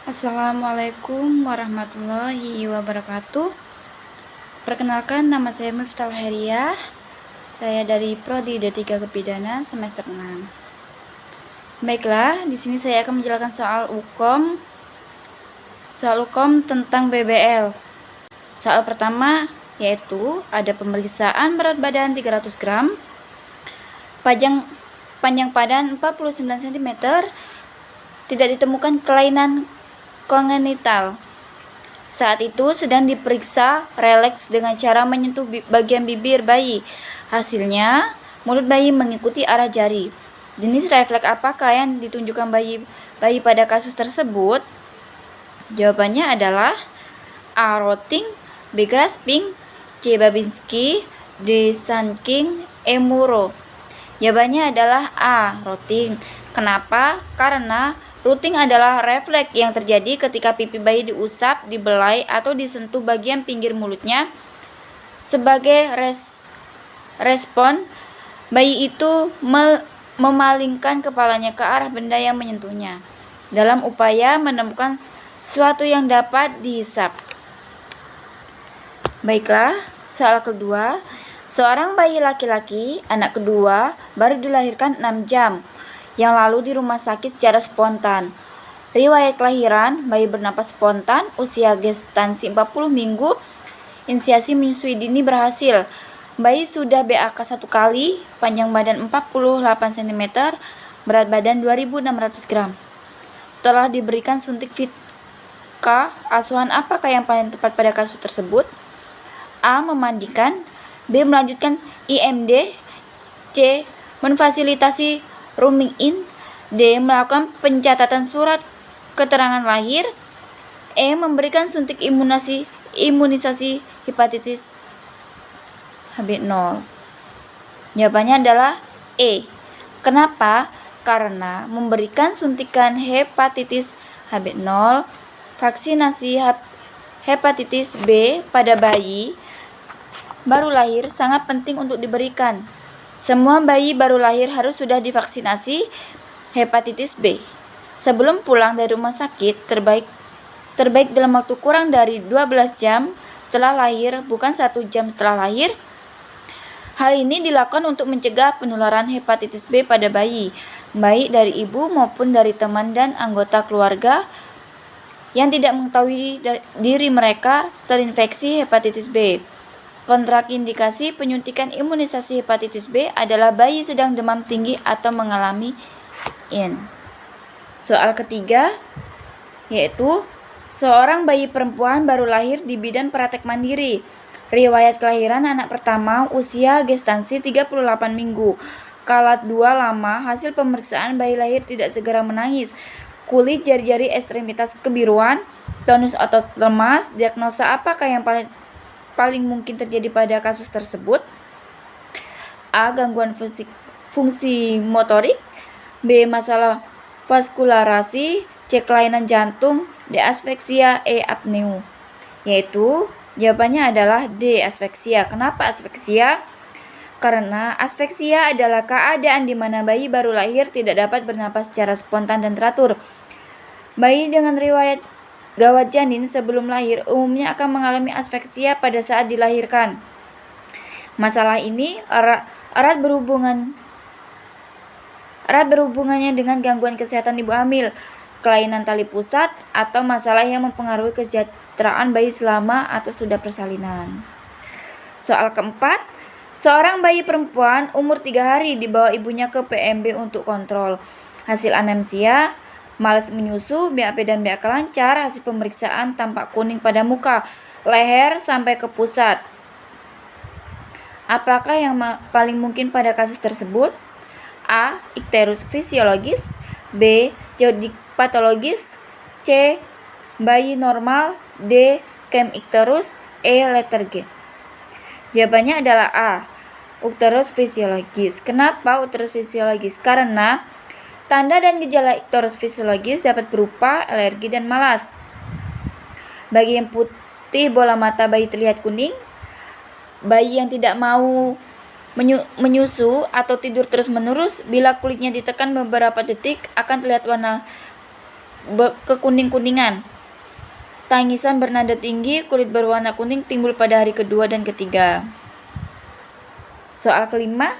Assalamualaikum warahmatullahi wabarakatuh. Perkenalkan, nama saya Miftah Heriah. Saya dari Prodi D3 Kebidanan semester 6. Baiklah, di sini saya akan menjelaskan soal hukum tentang BBL. Soal pertama yaitu ada pemeriksaan berat badan 300 gram, panjang badan 49 cm, tidak ditemukan kelainan kongenital. Saat itu sedang diperiksa relaks dengan cara menyentuh bagian bibir bayi. Hasilnya, mulut bayi mengikuti arah jari. Jenis refleks apakah yang ditunjukkan bayi pada kasus tersebut? Jawabannya adalah A. Rotting, B. Grasping, C. Babinski, D. Sanking, E. Muro. Jawabannya adalah A. Rotting. Kenapa? Karena rotting adalah refleks yang terjadi ketika pipi bayi diusap, dibelai, atau disentuh bagian pinggir mulutnya. Sebagai respon, bayi itu memalingkan kepalanya ke arah benda yang menyentuhnya dalam upaya menemukan sesuatu yang dapat dihisap. Baiklah, soal kedua. Seorang bayi laki-laki, anak kedua, baru dilahirkan 6 jam yang lalu di rumah sakit secara spontan. Riwayat kelahiran, bayi bernapas spontan, usia gestansi 40 minggu, inisiasi menyusui dini berhasil. Bayi sudah BAK 1 kali, panjang badan 48 cm, berat badan 2.600 gram. Telah diberikan suntik Vika, asuhan apakah yang paling tepat pada kasus tersebut? A. Memandikan, B. Melanjutkan IMD, C. Memfasilitasi rooming in, D. Melakukan pencatatan surat keterangan lahir, E. Memberikan suntik imunisasi hepatitis HB0. Jawabannya adalah E. Kenapa? Karena memberikan suntikan hepatitis HB0, vaksinasi hepatitis B pada bayi baru lahir sangat penting untuk diberikan. Semua bayi baru lahir harus sudah divaksinasi hepatitis B. Sebelum pulang dari rumah sakit, terbaik dalam waktu kurang dari 12 jam setelah lahir, bukan 1 jam setelah lahir. Hal ini dilakukan untuk mencegah penularan hepatitis B pada bayi, baik dari ibu maupun dari teman dan anggota keluarga yang tidak mengetahui diri mereka terinfeksi hepatitis B. Kontraindikasi penyuntikan imunisasi hepatitis B adalah bayi sedang demam tinggi atau mengalami IN. Soal ketiga yaitu seorang bayi perempuan baru lahir di bidan praktek mandiri. Riwayat kelahiran anak pertama, usia gestansi 38 minggu. Kalat 2 lama, hasil pemeriksaan bayi lahir tidak segera menangis. Kulit jari-jari ekstremitas kebiruan, tonus otot lemas. Diagnosa apakah yang paling mungkin terjadi pada kasus tersebut? A. Gangguan fungsi motorik, B. Masalah vaskularasi, C. Kelainan jantung, D. Asfeksia, E. apneu. Yaitu jawabannya adalah D. Asfeksia. Kenapa asfeksia? Karena asfeksia adalah keadaan di mana bayi baru lahir tidak dapat bernapas secara spontan dan teratur. Bayi dengan riwayat gawat janin sebelum lahir umumnya akan mengalami asfeksia pada saat dilahirkan. Masalah ini erat berhubungannya dengan gangguan kesehatan ibu hamil, kelainan tali pusat, atau masalah yang mempengaruhi kesejahteraan bayi selama atau sudah persalinan. Soal keempat, seorang bayi perempuan umur 3 hari dibawa ibunya ke PMB untuk kontrol. Hasil anamnesia, malas menyusu, BAP dan BAK lancar. Hasil pemeriksaan tampak kuning pada muka, leher sampai ke pusat. Apakah yang paling mungkin pada kasus tersebut? A. Ikterus fisiologis, B. Zoodik patologis, C. Bayi normal, D. Ikterus, E. Letter G. Jawabannya adalah A. Ikterus fisiologis. Kenapa ikterus fisiologis? Karena tanda dan gejala ikterus fisiologis dapat berupa alergi dan malas. Bagian putih bola mata bayi terlihat kuning. Bayi yang tidak mau menyusu atau tidur terus-menerus, bila kulitnya ditekan beberapa detik akan terlihat warna kekuning-kuningan. Tangisan bernada tinggi, kulit berwarna kuning timbul pada hari kedua dan ketiga. Soal kelima,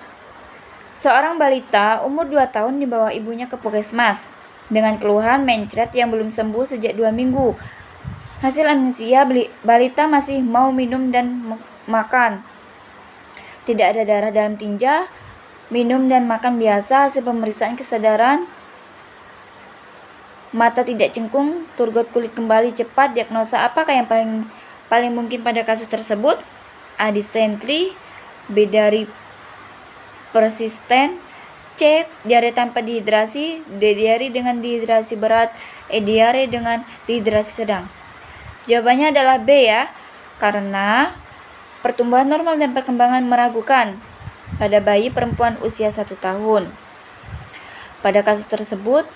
seorang balita umur 2 tahun dibawa ibunya ke puskesmas dengan keluhan mencret yang belum sembuh sejak 2 minggu. Hasil amnesia, balita masih mau minum dan makan. Tidak ada darah dalam tinja, minum dan makan biasa. Hasil pemeriksaan kesadaran, mata tidak cengkung, turgot kulit kembali cepat. Diagnosa apakah yang paling mungkin pada kasus tersebut? A. Distentri, B. Diare persisten, C. Diare tanpa dehidrasi, D. Diare dengan dehidrasi berat, E. Diare dengan dehidrasi sedang. Jawabannya adalah B ya, karena pertumbuhan normal dan perkembangan meragukan pada bayi perempuan usia 1 tahun. Pada kasus tersebut,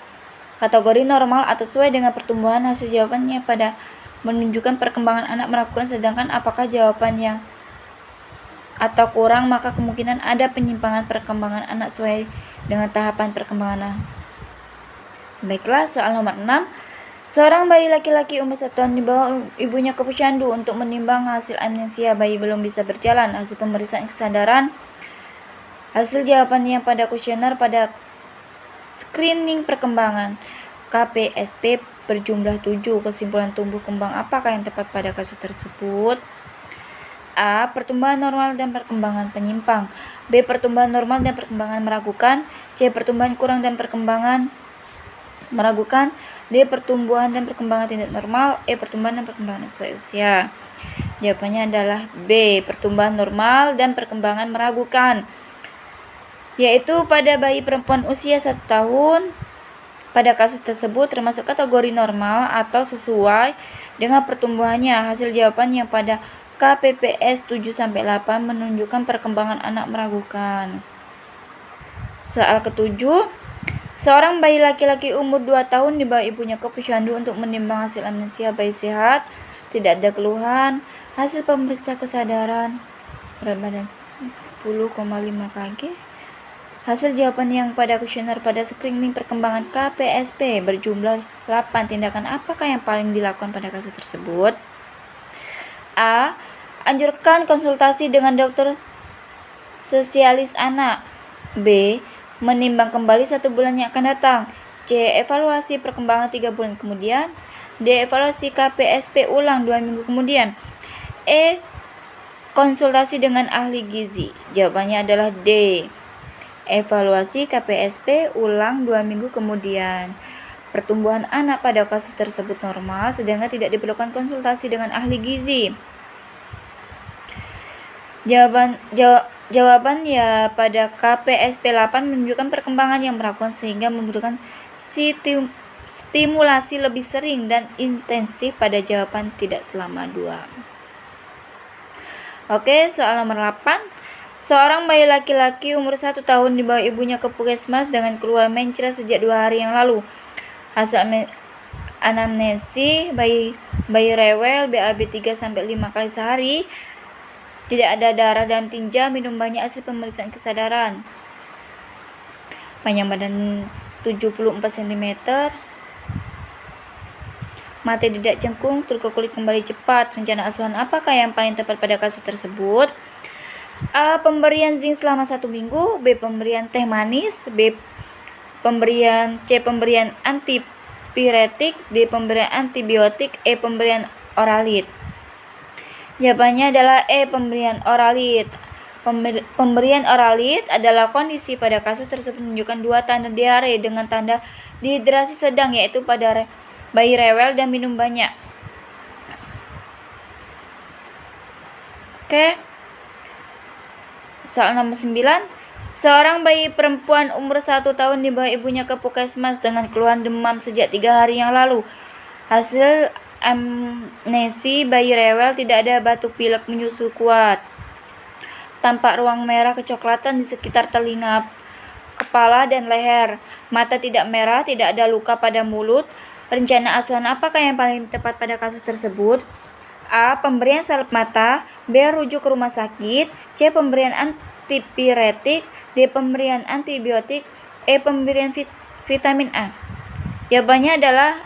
kategori normal atau sesuai dengan pertumbuhan. Hasil jawabannya pada menunjukkan perkembangan anak meragukan, sedangkan apakah jawabannya atau kurang, maka kemungkinan ada penyimpangan perkembangan anak sesuai dengan tahapan perkembangan. Baiklah, soal nomor 6. Seorang bayi laki-laki umur 1 tahun dibawa ibunya ke posyandu untuk menimbang. Hasil amnesia, bayi belum bisa berjalan. Hasil pemeriksaan kesadaran, hasil jawabannya pada kuesioner pada screening perkembangan KPSP berjumlah 7. Kesimpulan tumbuh kembang apakah yang tepat pada kasus tersebut? A. Pertumbuhan normal dan perkembangan penyimpang, B. Pertumbuhan normal dan perkembangan meragukan, C. Pertumbuhan kurang dan perkembangan meragukan, D. Pertumbuhan dan perkembangan tidak normal, E. Pertumbuhan dan perkembangan sesuai usia. Jawabannya adalah B. Pertumbuhan normal dan perkembangan meragukan, yaitu pada bayi perempuan usia 1 tahun. Pada kasus tersebut termasuk kategori normal atau sesuai dengan pertumbuhannya. Hasil jawaban yang pada KPPS 7-8 menunjukkan perkembangan anak meragukan. Soal ketujuh, seorang bayi laki-laki umur 2 tahun dibawa ibunya ke posyandu untuk menimbang. Hasil amnesia, bayi sehat, tidak ada keluhan. Hasil pemeriksa kesadaran, berat badan 10,5 kg. Hasil jawaban yang pada kuesioner pada screening perkembangan KPSP berjumlah 8. Tindakan apakah yang paling dilakukan pada kasus tersebut? A. Anjurkan konsultasi dengan dokter spesialis anak. B. Menimbang kembali 1 bulan yang akan datang. C. Evaluasi perkembangan 3 bulan kemudian. D. Evaluasi KPSP ulang 2 minggu kemudian. E. Konsultasi dengan ahli gizi. Jawabannya adalah D. Evaluasi KPSP ulang 2 minggu kemudian. Pertumbuhan anak pada kasus tersebut normal, sedangkan tidak diperlukan konsultasi dengan ahli gizi. Jawaban ya pada KPSP 8 menunjukkan perkembangan yang meragukan sehingga membutuhkan stimulasi lebih sering dan intensif pada jawaban tidak selama 2. Oke, soal nomor 8. Seorang bayi laki-laki umur 1 tahun dibawa ibunya ke puskesmas dengan keluhan mencret sejak 2 hari yang lalu. Hasil anamnesi, bayi rewel, BAB 3-5 kali sehari, tidak ada darah dalam tinja, minum banyak. Hasil pemeriksaan kesadaran, panjang badan 74 cm, mata tidak cengkung, turgot kulit kembali cepat. Rencana asuhan apakah yang paling tepat pada kasus tersebut? A. Pemberian zinc selama 1 minggu, B. Pemberian teh manis, C. Pemberian antipiretik, D. Pemberian antibiotik, E. Pemberian oralit. Jawabannya adalah E. Pemberian oralit. Pemberian oralit adalah kondisi pada kasus tersebut menunjukkan 2 tanda diare dengan tanda dehidrasi sedang, yaitu pada bayi rewel dan minum banyak. Oke. Soal nomor 9. Seorang bayi perempuan umur 1 tahun dibawa ibunya ke puskesmas dengan keluhan demam sejak 3 hari yang lalu. Hasil amnesi, bayi rewel, tidak ada batuk pilek, menyusu kuat. Tampak ruang merah kecoklatan di sekitar telinga, kepala, dan leher. Mata tidak merah, tidak ada luka pada mulut. Rencana asuhan apakah yang paling tepat pada kasus tersebut? A. Pemberian salep mata, B. Rujuk ke rumah sakit, C. Pemberian antipiretik, D. Pemberian antibiotik, E. Pemberian vitamin A. Jawabannya adalah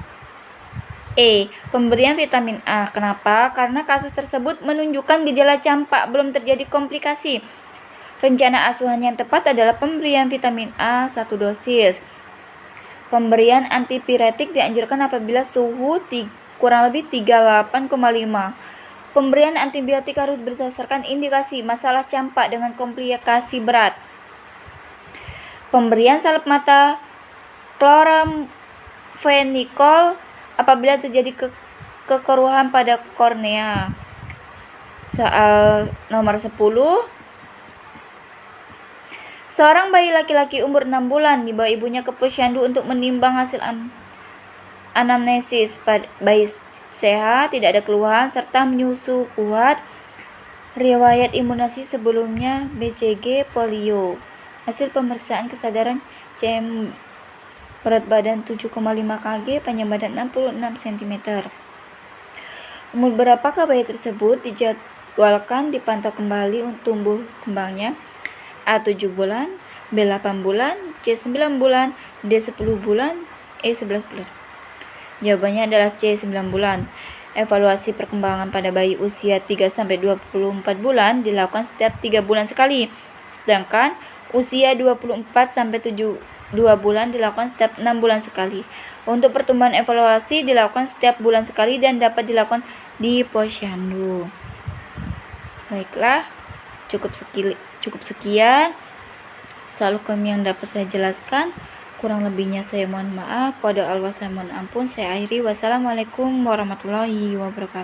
E. Pemberian vitamin A. Kenapa? Karena kasus tersebut menunjukkan gejala campak, belum terjadi komplikasi. Rencana asuhan yang tepat adalah pemberian vitamin A 1 dosis. Pemberian antipiretik dianjurkan apabila suhu kurang lebih 38,5. Pemberian antibiotik harus berdasarkan indikasi masalah campak dengan komplikasi berat. Pemberian salep mata chloramphenicol apabila terjadi kekeruhan pada kornea. Soal nomor 10. Seorang bayi laki-laki umur 6 bulan dibawa ibunya ke posyandu untuk menimbang hasil anamnesis. Bayi sehat, tidak ada keluhan, serta menyusu kuat. Riwayat imunisasi sebelumnya BCG polio. Hasil pemeriksaan kesadaran CM, berat badan 7,5 kg, panjang badan 66 cm. Umur berapakah bayi tersebut? Dijadwalkan dipantau kembali untuk tumbuh kembangnya. A 7 bulan, B 8 bulan, C 9 bulan, D 10 bulan, E 11 bulan. Jawabannya adalah C 9 bulan. Evaluasi perkembangan pada bayi usia 3-24 bulan dilakukan setiap 3 bulan sekali. Sedangkan usia 24-72 bulan dilakukan setiap 6 bulan sekali. Untuk pertumbuhan evaluasi dilakukan setiap bulan sekali dan dapat dilakukan di posyandu. Baiklah, cukup sekian soal hukum yang dapat saya jelaskan. Kurang lebihnya saya mohon maaf. Qadha Allah saya mohon ampun. Saya akhiri. Wassalamualaikum warahmatullahi wabarakatuh.